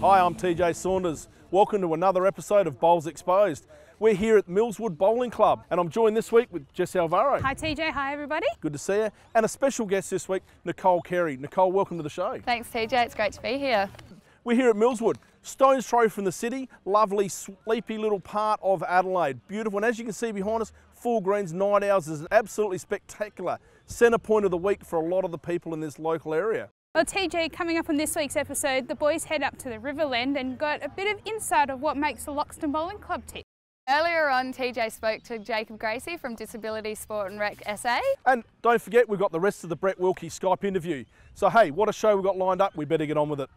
Hi, I'm TJ Saunders. Welcome to another episode of Bowls Exposed. We're here at Millswood Bowling Club and I'm joined this week with Jess Alvaro. Hi TJ, hi everybody. Good to see you. And a special guest this week, Nicole Carey. Nicole, welcome to the show. Thanks TJ, it's great to be here. We're here at Millswood, stone's throw from the city, lovely sleepy little part of Adelaide. Beautiful, and as you can see behind us, Full Greens Night Owls is an absolutely spectacular centre point of the week for a lot of the people in this local area. Well TJ, coming up on this week's episode, the boys head up to the Riverland and got a bit of insight of what makes the Loxton Bowling Club tick. Earlier on, TJ spoke to Jacob Gracey from Disability Sport and Rec SA. And don't forget, we've got the rest of the Brett Wilkie Skype interview. So hey, what a show we've got lined up, we better get on with it.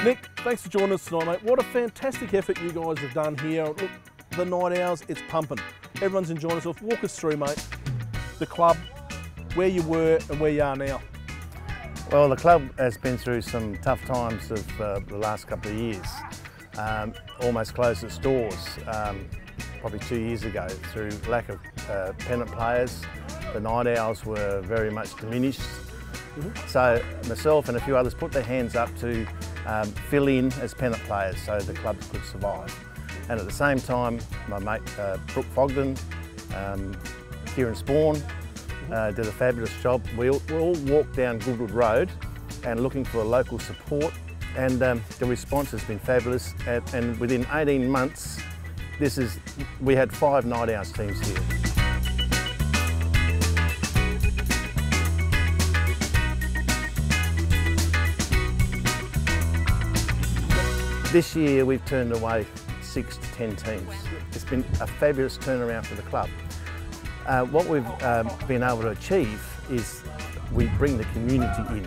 Nick, thanks for joining us tonight, mate. What a fantastic effort you guys have done here. Look, the Night Owls, it's pumping. Everyone's enjoying themselves. Walk us through, mate, the club, where you were and where you are now. Well, the club has been through some tough times of the last couple of years. Almost closed its doors probably 2 years ago through lack of pennant players. The Night Owls were very much diminished. So myself and a few others put their hands up to fill in as pennant players so the club could survive. And at the same time, my mate Brooke Fogden, Kieran Spawn did a fabulous job. We all walked down Goodwood Road and looking for local support, and the response has been fabulous. And within 18 months, we had 5 Night Owls teams here. This year we've turned away 6 to 10 teams. It's been a fabulous turnaround for the club. What we've been able to achieve is we bring the community in.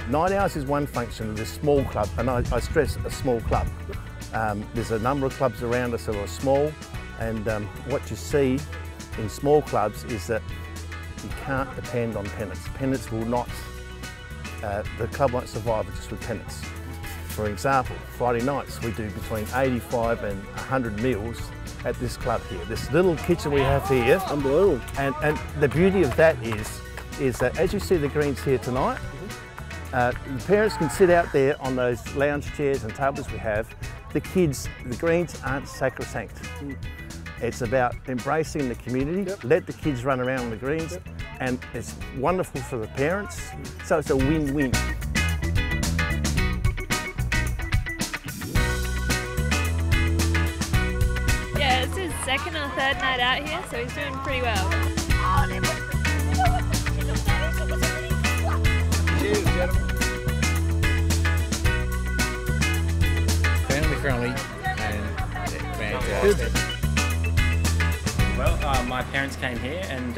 Night Owls is one function of this small club, and I stress a small club. There's a number of clubs around us that are small, and what you see in small clubs is that you can't depend on pennants. Pennants will not, the club won't survive just with pennants. For example, Friday nights we do between 85 and 100 meals at this club here. This little kitchen we have here. Unbelievable. And the beauty of that is that as you see the greens here tonight, the parents can sit out there on those lounge chairs and tables we have. The kids, the greens aren't sacrosanct. It's about embracing the community, let the kids run around on the greens, and it's wonderful for the parents, so it's a win-win. Yeah, it's his second or third night out here, so he's doing pretty well. Cheers, gentlemen. Family friendly and fantastic. Well, my parents came here and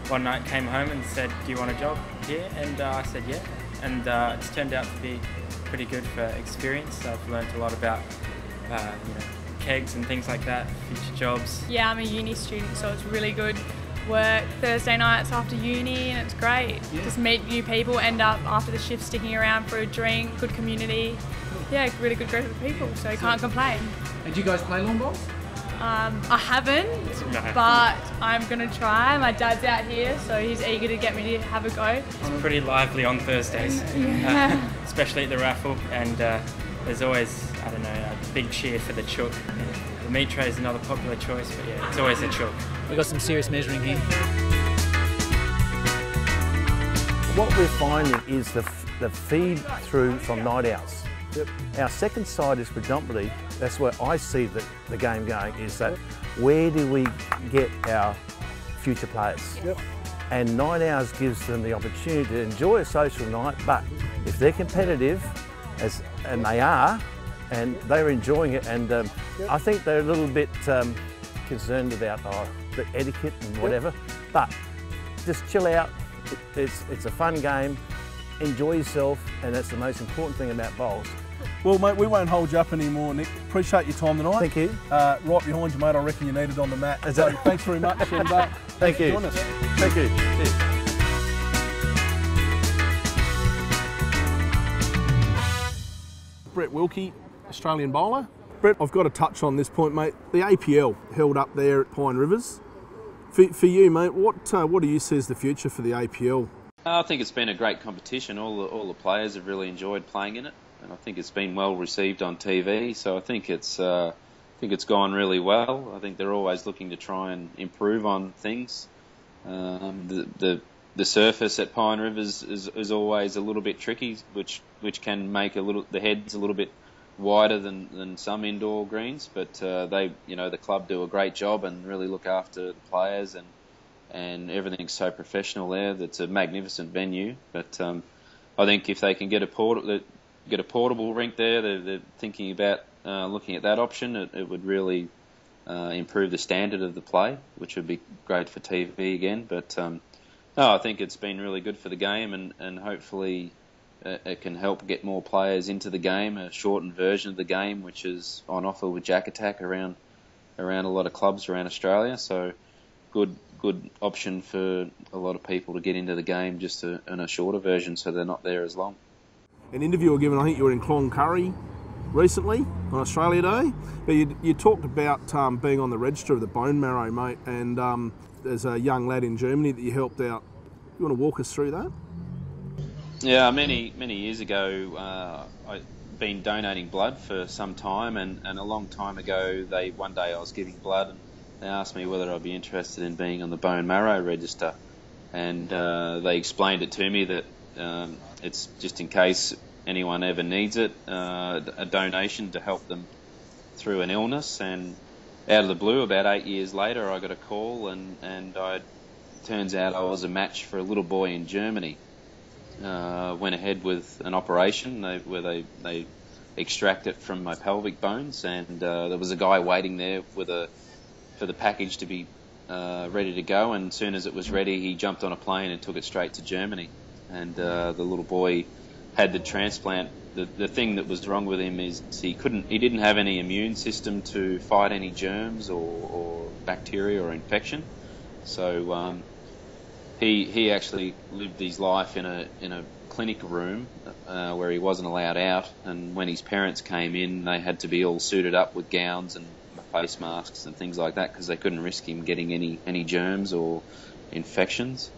one night came home and said, "Do you want a job here?" And I said, "Yeah." And it's turned out to be pretty good for experience. I've learned a lot about, kegs and things like that, future jobs. Yeah, I'm a uni student, so it's really good. Work Thursday nights after uni, and it's great. Just meet new people, end up after the shift sticking around for a drink, good community. Yeah, really good group of people, so you can't complain. And do you guys play lawn bowls? I haven't, but I'm gonna try. My dad's out here, so he's eager to get me to have a go. It's pretty lively on Thursdays, especially at the raffle, and there's always, a big cheer for the chook. The meat tray is another popular choice, but yeah, it's always a chook. We've got some serious measuring here. What we're finding is the feed through from Night Owls. Our second side is predominantly, that's where I see the game going, is that where do we get our future players? And Night Owls gives them the opportunity to enjoy a social night, but if they're competitive, and they are, and they're enjoying it, and I think they're a little bit concerned about the etiquette and whatever, but just chill out. It's a fun game, enjoy yourself, and that's the most important thing about bowls. Well, mate, we won't hold you up anymore, Nick. Appreciate your time tonight. Thank you. Right behind you, mate. I reckon you need it on the mat. So thanks very much. And, Thank you. Thank you. Cheers. Brett Wilkie, Australian bowler. Brett, I've got to touch on this point, mate. The APL held up there at Pine Rivers. For you, mate, what do you see as the future for the APL? I think it's been a great competition. All the players have really enjoyed playing in it, and I think it's been well received on TV. So I think it's gone really well. I think they're always looking to try and improve on things. The surface at Pine Rivers is always a little bit tricky, which can make the heads a little bit wider than some indoor greens. But the club do a great job and really look after the players, and everything's so professional there. That's a magnificent venue. But I think if they can get a portable rink there, they're thinking about looking at that option. It would really improve the standard of the play, which would be great for TV again. But I think it's been really good for the game, and hopefully it can help get more players into the game, a shortened version of the game, which is on offer with Jack Attack around a lot of clubs around Australia. So good option for a lot of people to get into the game just in a shorter version, so they're not there as long. An interview given, I think you were in Cloncurry recently on Australia Day, but you talked about being on the register of the bone marrow, mate, and there's a young lad in Germany that you helped out. You want to walk us through that? Yeah, many years ago, I'd been donating blood for some time, and a long time ago, one day I was giving blood, and they asked me whether I'd be interested in being on the bone marrow register, and they explained it to me that it's just in case anyone ever needs it, a donation to help them through an illness. And out of the blue, about 8 years later, I got a call, and turns out I was a match for a little boy in Germany. Went ahead with an operation where they extract it from my pelvic bones, and there was a guy waiting there for the package to be ready to go, and as soon as it was ready, he jumped on a plane and took it straight to Germany. And the little boy had the transplant. The thing that was wrong with him is he didn't have any immune system to fight any germs or bacteria or infection. So he actually lived his life in a clinic room where he wasn't allowed out, and when his parents came in, they had to be all suited up with gowns and face masks and things like that, because they couldn't risk him getting any germs or infections.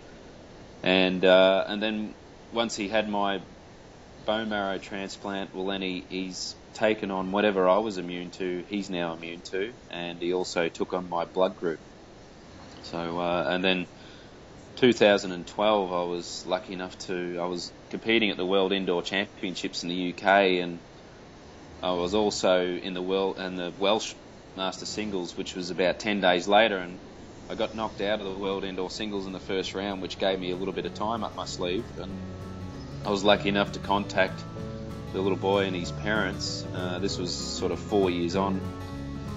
And then once he had my bone marrow transplant, well, then he's taken on whatever I was immune to, he's now immune to, and he also took on my blood group. So and then 2012, I was lucky enough I was competing at the World Indoor Championships in the UK, and I was also in the Welsh Master Singles, which was about 10 days later, and I got knocked out of the World Indoor Singles in the first round, which gave me a little bit of time up my sleeve, and I was lucky enough to contact the little boy and his parents. This was sort of 4 years on,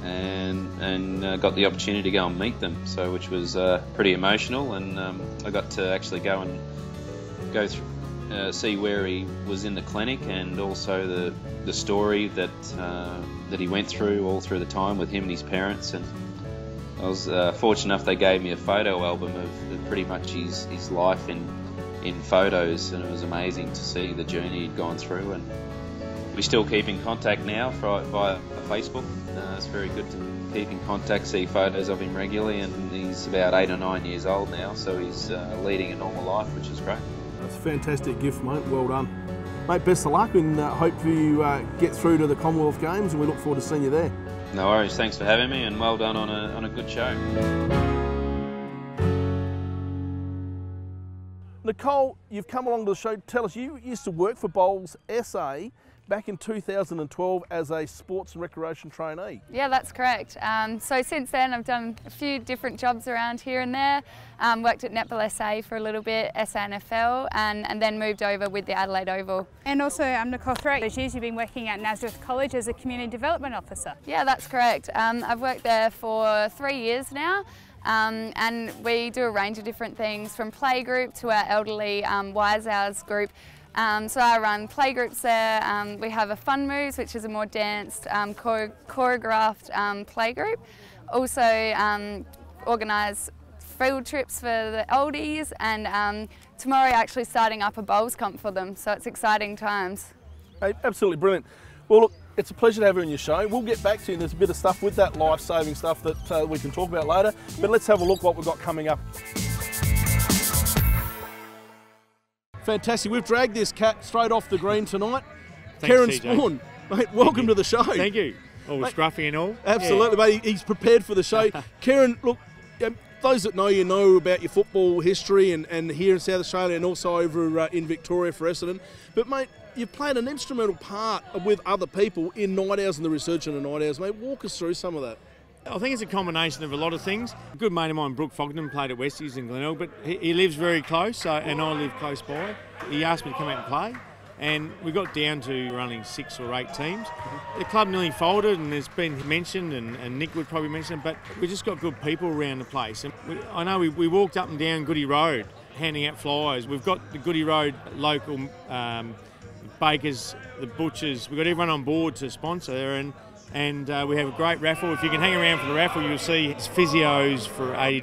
and got the opportunity to go and meet them, so which was pretty emotional, and I got to actually go through, see where he was in the clinic, and also the story that he went through all through the time with him and his parents. And I was fortunate enough they gave me a photo album of pretty much his life in photos, and it was amazing to see the journey he'd gone through. And we still keep in contact now via Facebook. It's very good to keep in contact, see photos of him regularly, and he's about 8 or 9 years old now, so he's leading a normal life, which is great. That's a fantastic gift, mate. Well done. Mate, best of luck, and hope you get through to the Commonwealth Games, and we look forward to seeing you there. No worries, thanks for having me, and well done on a good show. Nicole, you've come along to the show. Tell us, you used to work for Bowls SA back in 2012 as a sports and recreation trainee. Yeah, that's correct. So since then I've done a few different jobs around here and there. Worked at Netball SA for a little bit, SANFL, and then moved over with the Adelaide Oval. And also, Nicole, throughout those years you've been working at Nazareth College as a Community Development Officer. Yeah, that's correct. I've worked there for 3 years now. And we do a range of different things, from playgroup to our elderly wise hours group. So I run playgroups there. We have a Fun Moves, which is a more danced, choreographed playgroup. Also organise field trips for the oldies, and tomorrow actually starting up a bowls comp for them, so it's exciting times. Hey, absolutely brilliant. Well, look, it's a pleasure to have you on your show. We'll get back to you. There's a bit of stuff with that life-saving stuff that we can talk about later. But let's have a look what we've got coming up. Fantastic. We've dragged this cat straight off the green tonight. Thanks, Kieran TJ. Spawn, mate, welcome to the show. Thank you. All scruffy and all. Absolutely, mate. He's prepared for the show. Kieran, look, those that know you know about your football history and here in South Australia and also over in Victoria for Essendon. But, mate, you've played an instrumental part with other people in night hours and the research into night hours. Mate, walk us through some of that. I think it's a combination of a lot of things. A good mate of mine, Brooke Fogden, played at Westies in Glenelg, but he lives very close, and I live close by. He asked me to come out and play, and we got down to only 6 or 8 teams. The club nearly folded, and it's been mentioned, and Nick would probably mention it, but we just got good people around the place. And I know we walked up and down Goody Road handing out flyers. We've got the Goody Road local bakers, the butchers. We've got everyone on board to sponsor, and we have a great raffle. If you can hang around for the raffle, you'll see it's physios for $80.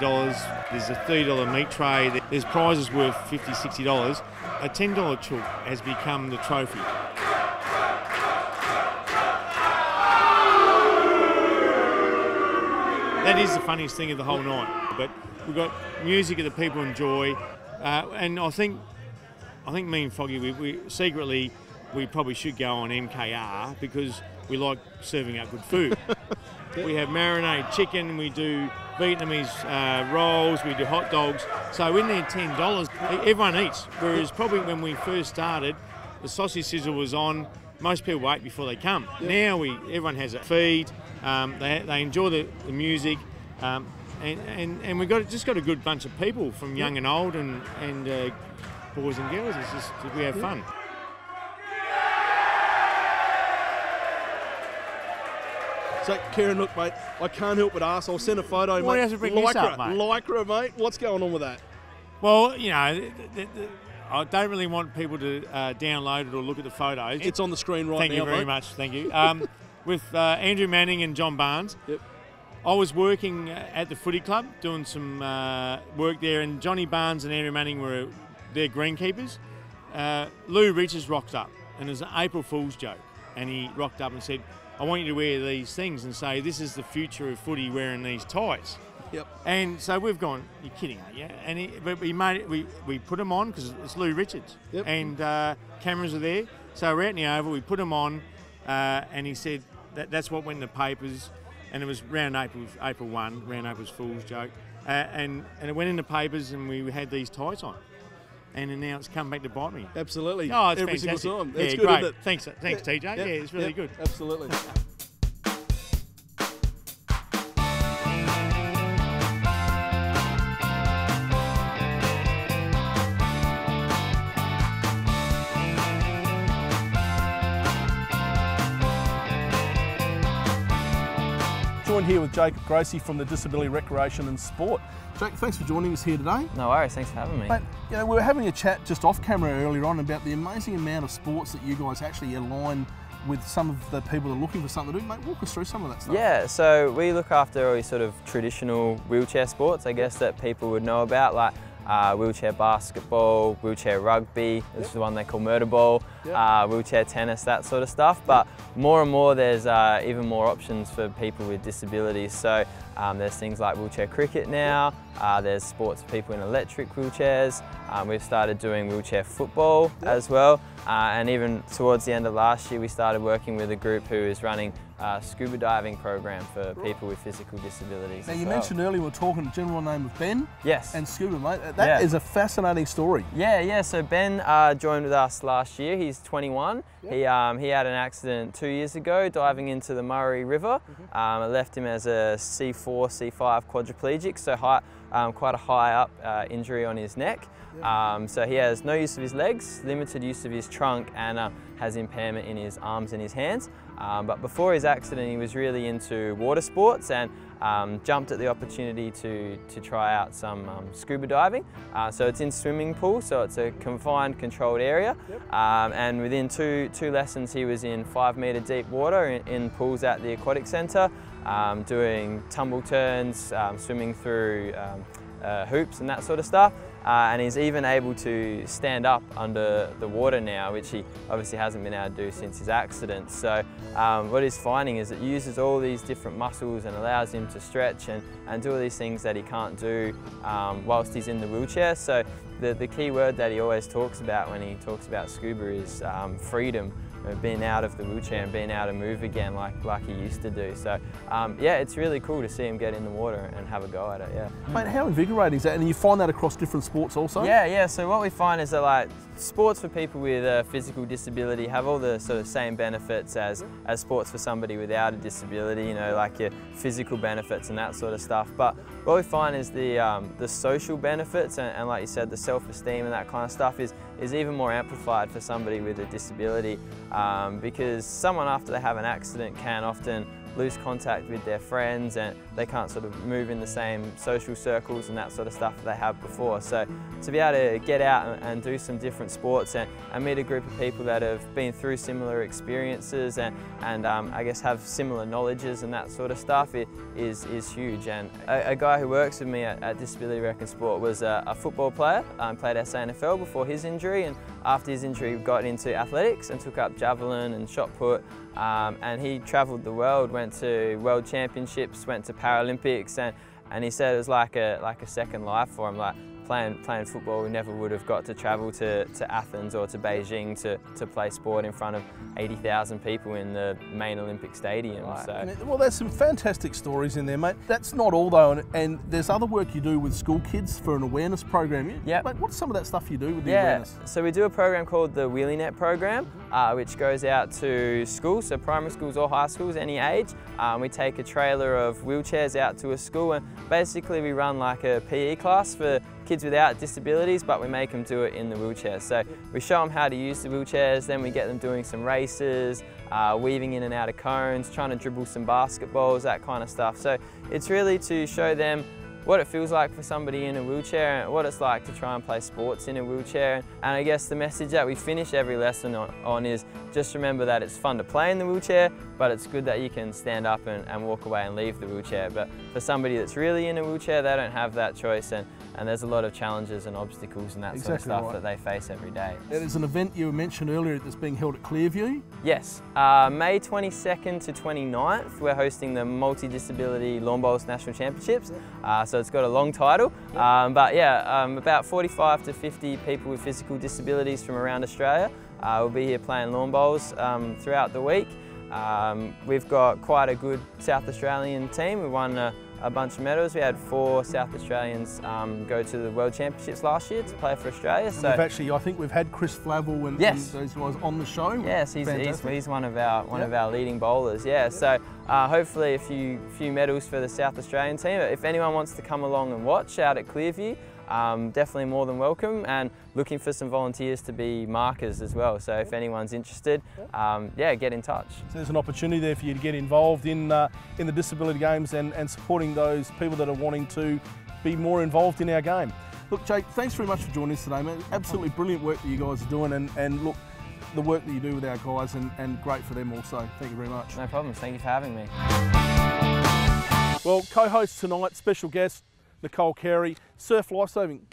There's a $30 meat tray. There's prizes worth $50, $60. A $10 chook has become the trophy. That is the funniest thing of the whole night. But we've got music that the people enjoy, and I think me and Foggy, we secretly, we probably should go on MKR because we like serving out good food. We have marinated chicken, we do Vietnamese rolls, we do hot dogs. So in there $10, everyone eats. Whereas probably when we first started, the sausage sizzle was on. Most people wait before they come. Yep. Now everyone has a feed. They enjoy the music, and we've just got a good bunch of people from young and old, and boys and girls. It's just we have fun. So, Kieran, look, mate, I can't help but ask. I'll send a photo, Why mate. have to bring this up, mate? Lycra, mate. What's going on with that? Well, you know, I don't really want people to download it or look at the photos. It's on the screen right now, Thank you very mate. much. Thank you. With Andrew Manning and John Barnes. Yep. I was working at the footy club, doing some work there, and Johnny Barnes and Andrew Manning were their greenkeepers. Lou Richards rocked up, and it was an April Fool's joke, and he rocked up and said, I want you to wear these things and say, this is the future of footy wearing these tights. Yep. And so we've gone, you're kidding, aren't you? And but we made it, we put them on because it's Lou Richards. Yep. And cameras are there. So we're out in the Oval, we put them on, and he said that's what went in the papers. And it was round April 1, round April's Fool's joke. And it went in the papers, and we had these tights on. And now it's come back to bite me. Absolutely. Oh, it's every fantastic. single time. That's yeah, good, great. isn't it? Thanks, TJ. Yeah, it's really good. Absolutely. Joined here with Jacob Gracey from the Disability Recreation and Sport. Jake, thanks for joining us here today. No worries, thanks for having me. Mate, you know, we were having a chat just off camera earlier on about the amazing amount of sports that you guys actually align with some of the people that are looking for something to do. Mate, walk us through some of that stuff. Yeah, so we look after all these sort of traditional wheelchair sports, I guess, that people would know about, like wheelchair basketball, wheelchair rugby, this is the one they call murder ball, wheelchair tennis, that sort of stuff. But more and more there's even more options for people with disabilities. So there's things like wheelchair cricket now, there's sports for people in electric wheelchairs, we've started doing wheelchair football as well, and even towards the end of last year we started working with a group who is running a scuba diving program for people with physical disabilities. Now you mentioned earlier we were talking the general name of Ben. Yes. And scuba, mate. That is a fascinating story. Yeah. So Ben joined with us last year. He's 21. Yep. He had an accident 2 years ago diving into the Murray River. It left him as a C4, C5 quadriplegic, so quite a high up injury on his neck. So he has no use of his legs, limited use of his trunk, and has impairment in his arms and his hands. But before his accident he was really into water sports and jumped at the opportunity to try out some scuba diving. So it's in swimming pool, so it's a confined, controlled area. And within two lessons he was in 5 metre deep water in pools at the aquatic centre, doing tumble turns, swimming through hoops and that sort of stuff. And he's even able to stand up under the water now, which he obviously hasn't been able to do since his accident. So what he's finding is it uses all these different muscles and allows him to stretch and do all these things that he can't do whilst he's in the wheelchair. So the key word that he always talks about when he talks about scuba is freedom. Being out of the wheelchair and being able to move again like he used to do. So yeah, it's really cool to see him get in the water and have a go at it, yeah. Mate, how invigorating is that? And you find that across different sports also? Yeah, so what we find is that like sports for people with a physical disability have all the sort of same benefits as sports for somebody without a disability, you know, like your physical benefits and that sort of stuff. But what we find is the social benefits and like you said, the self-esteem and that kind of stuff is even more amplified for somebody with a disability because someone after they have an accident can often lose contact with their friends and they can't sort of move in the same social circles and that sort of stuff that they have before. So to be able to get out and do some different sports and meet a group of people that have been through similar experiences and I guess have similar knowledges and that sort of stuff is huge. And a guy who works with me at Disability Rec and Sport was a football player, played SANFL before his injury, and after his injury got into athletics and took up javelin and shot put. And he travelled the world, went to World Championships, went to Paralympics, and he said it was like a second life for him. Like playing football, we never would have got to travel to Athens or to Beijing to play sport in front of 80,000 people in the main Olympic stadium. Right. So. Well, there's some fantastic stories in there, mate. That's not all though, and there's other work you do with school kids for an awareness program. Yeah. Mate, what's some of that stuff you do with the awareness? So we do a program called the Wheelie Net program, which goes out to schools, so primary schools or high schools, any age. We take a trailer of wheelchairs out to a school and basically we run like a PE class for kids without disabilities, but we make them do it in the wheelchair. So we show them how to use the wheelchairs, then we get them doing some races, weaving in and out of cones, trying to dribble some basketballs, that kind of stuff. So it's really to show them what it feels like for somebody in a wheelchair and what it's like to try and play sports in a wheelchair. And I guess the message that we finish every lesson on is just remember that it's fun to play in the wheelchair, but it's good that you can stand up and walk away and leave the wheelchair. But for somebody that's really in a wheelchair, they don't have that choice, and there's a lot of challenges and obstacles and that sort of stuff that they face every day. There's an event you mentioned earlier that's being held at Clearview? Yes, May 22nd to 29th, we're hosting the Multi-Disability Lawn Bowls National Championships. So it's got a long title, but yeah, about 45 to 50 people with physical disabilities from around Australia will be here playing lawn bowls throughout the week. We've got quite a good South Australian team. We won a bunch of medals. We had 4 South Australians go to the World Championships last year to play for Australia. So we've actually, I think we've had Chris Flavel and those guys on the show. Yes, he's one of our leading bowlers. Yeah, so hopefully a few medals for the South Australian team. If anyone wants to come along and watch out at Clearview, definitely more than welcome, and looking for some volunteers to be markers as well. So if anyone's interested, yeah, get in touch. So there's an opportunity there for you to get involved in the disability games and supporting those people that are wanting to be more involved in our game. Look, Jake, thanks very much for joining us today, mate. Absolutely brilliant work that you guys are doing, and look, the work that you do with our guys, and great for them also. Thank you very much. No problem. Thank you for having me. Well, co-host tonight, special guest, Nicole Carey, Surf Lifesaving.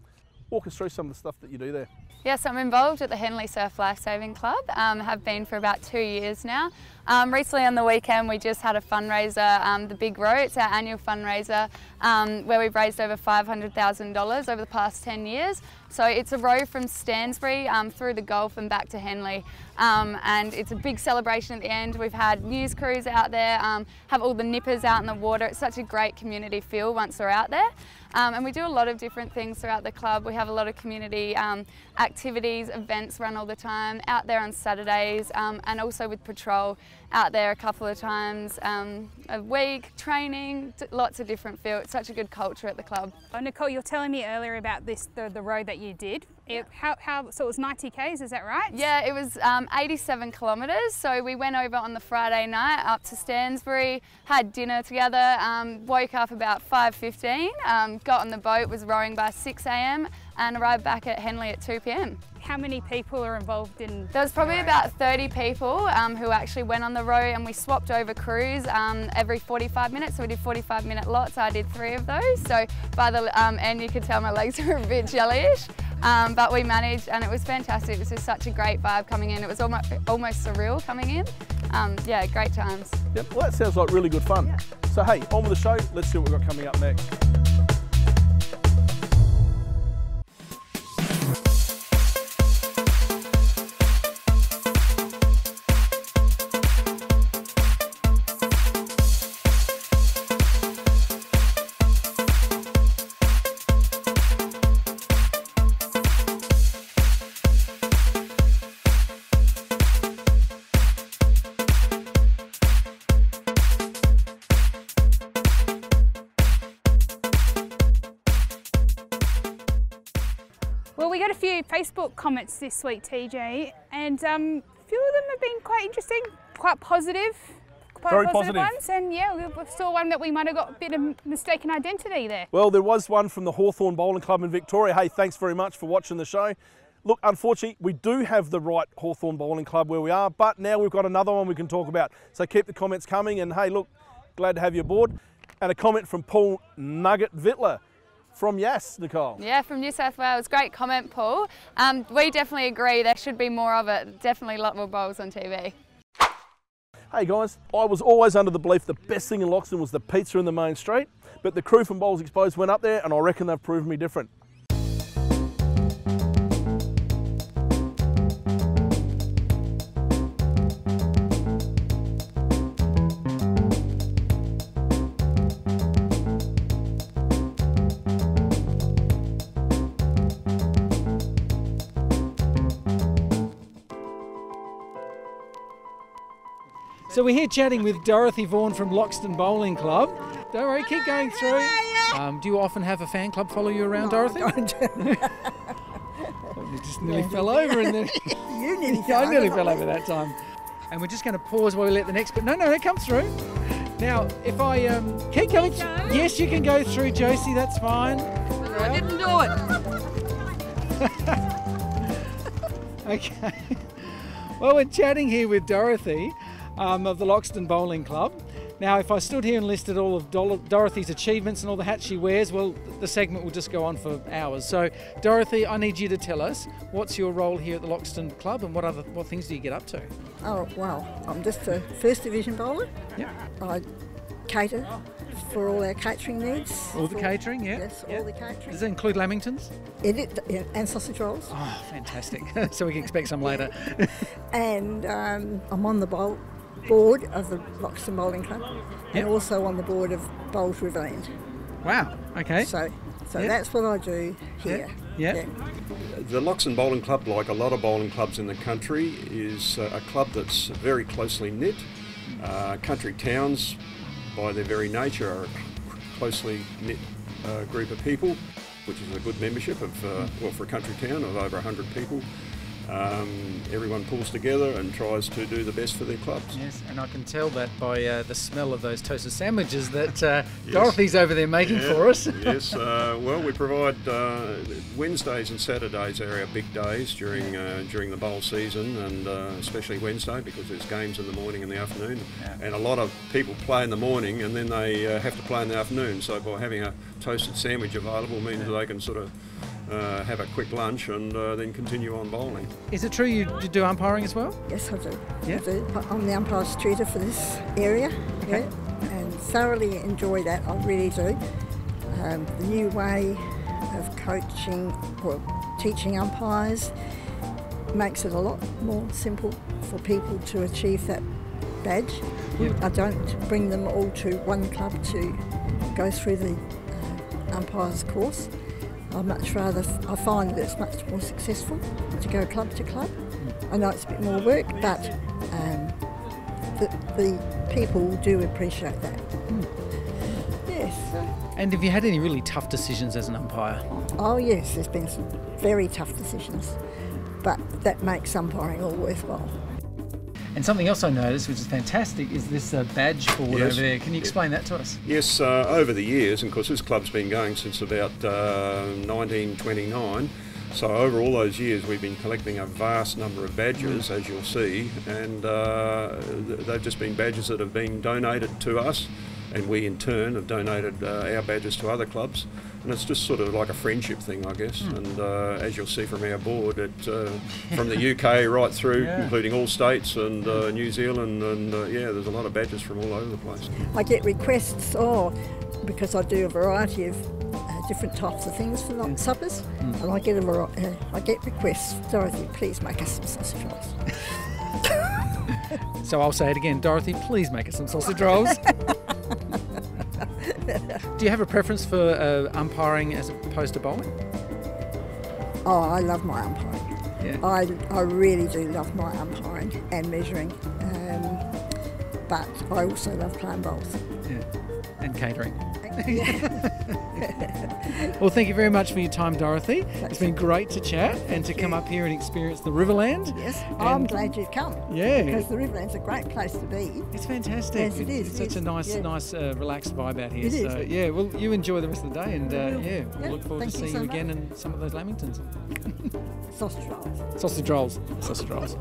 Walk us through some of the stuff that you do there. Yes, I'm involved at the Henley Surf Lifesaving Club, have been for about 2 years now. Recently on the weekend we just had a fundraiser, the Big Row. It's our annual fundraiser where we've raised over $500,000 over the past 10 years. So it's a row from Stansbury through the Gulf and back to Henley, and it's a big celebration at the end. We've had news crews out there, have all the nippers out in the water. It's such a great community feel once we're out there. And we do a lot of different things throughout the club. We have a lot of community activities, events run all the time, out there on Saturdays, and also with patrol out there a couple of times a week, training, lots of different feel. It's such a good culture at the club. Oh, Nicole, you're telling me earlier about the road that you did. So it was 90 Ks, is that right? Yeah, it was 87 kilometres. So we went over on the Friday night up to Stansbury, had dinner together, woke up about 5:15, got on the boat, was rowing by 6 AM, and arrived back at Henley at 2 p.m. How many people are involved in? There was probably about 30 people who actually went on the row, and we swapped over crews every 45 minutes. So we did 45-minute lots. I did 3 of those. So by the end, you could tell my legs were a bit jellyish. But we managed, and it was fantastic. It was just such a great vibe coming in. It was almost surreal coming in. Yeah, great times. Yep, well, that sounds like really good fun. Yeah. So hey, on with the show. Let's see what we've got coming up next. Well, we got a few Facebook comments this week, TJ, and a few of them have been quite interesting, quite positive. Very positive ones, and yeah, we saw one that we might have got a bit of mistaken identity there. Well, there was one from the Hawthorn Bowling Club in Victoria. Hey, thanks very much for watching the show. Look, unfortunately, we do have the right Hawthorn Bowling Club where we are, but now we've got another one we can talk about. So keep the comments coming, and hey, look, glad to have you aboard. And a comment from Paul Nugget Vittler. From Yass, Nicole. Yeah, from New South Wales. Great comment, Paul. We definitely agree there should be more of it. Definitely a lot more bowls on TV. Hey guys, I was always under the belief the best thing in Loxton was the pizza in the main street, but the crew from Bowls Exposed went up there and I reckon they've proven me different. So we're here chatting with Dorothy Vaughan from Loxton Bowling Club. Don't worry, keep going through. Do you often have a fan club follow you around, Dorothy? I don't. You just nearly fell over and then... You nearly fell over. I nearly fell over that time. And we're just going to pause while we let the next... But no, come through. Now, if I keep going... Yes, you can go through, Josie, that's fine. I didn't do it. Okay. Well, we're chatting here with Dorothy of the Loxton Bowling Club. Now, if I stood here and listed all of Dorothy's achievements and all the hats she wears, well, the segment will just go on for hours. So, Dorothy, I need you to tell us, what's your role here at the Loxton Club and what things do you get up to? Oh, well, I'm just a first division bowler. Yeah. I cater for all our catering needs. All the catering, yeah? Yes, all the catering. Does that include Lamingtons? Yeah, and sausage rolls. Oh, fantastic. So we can expect some later. And I'm on the board of the Loxton Bowling Club and also on the board of Bowls Riverland. Wow, okay. So that's what I do here. Yeah. The Loxton Bowling Club, like a lot of bowling clubs in the country, is a club that's very closely knit. Country towns, by their very nature, are a closely knit group of people, which is a good membership of, for a country town of over 100 people. Everyone pulls together and tries to do the best for their clubs. Yes, and I can tell that by the smell of those toasted sandwiches that yes. Dorothy's over there making for us. Yes, well, we provide Wednesdays and Saturdays are our big days during the bowl season, and especially Wednesday because there's games in the morning and the afternoon, and a lot of people play in the morning and then they have to play in the afternoon. So by having a toasted sandwich available means that they can sort of have a quick lunch and then continue on bowling. Is it true you do umpiring as well? Yes, I do. Yeah? I do. I'm the umpire's tutor for this area, and thoroughly enjoy that. I really do. The new way of coaching or teaching umpires makes it a lot more simple for people to achieve that badge. Yeah. I don't bring them all to one club to go through the umpire's course. I find that it's much more successful to go club to club. I know it's a bit more work, but the people do appreciate that. Yes. And have you had any really tough decisions as an umpire? Oh yes, there's been some very tough decisions, but that makes umpiring all worthwhile. And something else I noticed, which is fantastic, is this badge board over there. Can you explain that to us? Yes, over the years, and of course this club's been going since about 1929, so over all those years we've been collecting a vast number of badges, as you'll see, and they've just been badges that have been donated to us, and we in turn have donated our badges to other clubs. And it's just sort of like a friendship thing, I guess. And as you'll see from our board, from the UK right through, including all states and New Zealand, and there's a lot of badges from all over the place. I get requests, because I do a variety of different types of things for suppers, and I get requests. Dorothy, please make us some sausage rolls. So I'll say it again, Dorothy, please make us some sausage rolls. Do you have a preference for umpiring as opposed to bowling? Oh, I love my umpiring. Yeah. I really do love my umpiring and measuring, but I also love playing bowls. Yeah. And catering. Well, thank you very much for your time, Dorothy. It's been great to chat and to come up here and experience the Riverland. Yes, I'm glad you've come. Yeah. Because the Riverland's a great place to be. It's fantastic. Yes, it is. It's such a nice, relaxed vibe out here. It is. So, yeah, well, you enjoy the rest of the day, and we'll look forward to seeing you again in some of those Lamingtons. Sausage rolls. Sausage rolls. Sausage rolls.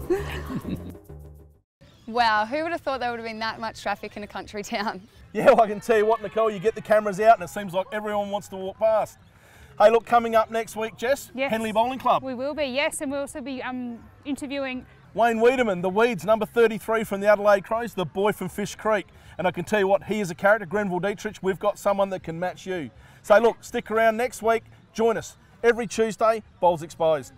Wow, who would have thought there would have been that much traffic in a country town? Yeah, well, I can tell you what, Nicole, you get the cameras out and it seems like everyone wants to walk past. Hey, look, coming up next week, Jess, Henley Bowling Club. We will be, yes, and we'll also be interviewing Wayne Wiedemann, the Weeds, number 33 from the Adelaide Crows, the boy from Fish Creek. And I can tell you what, he is a character, Grenville Dietrich. We've got someone that can match you. So look, stick around next week, join us. Every Tuesday, Bowls Exposed.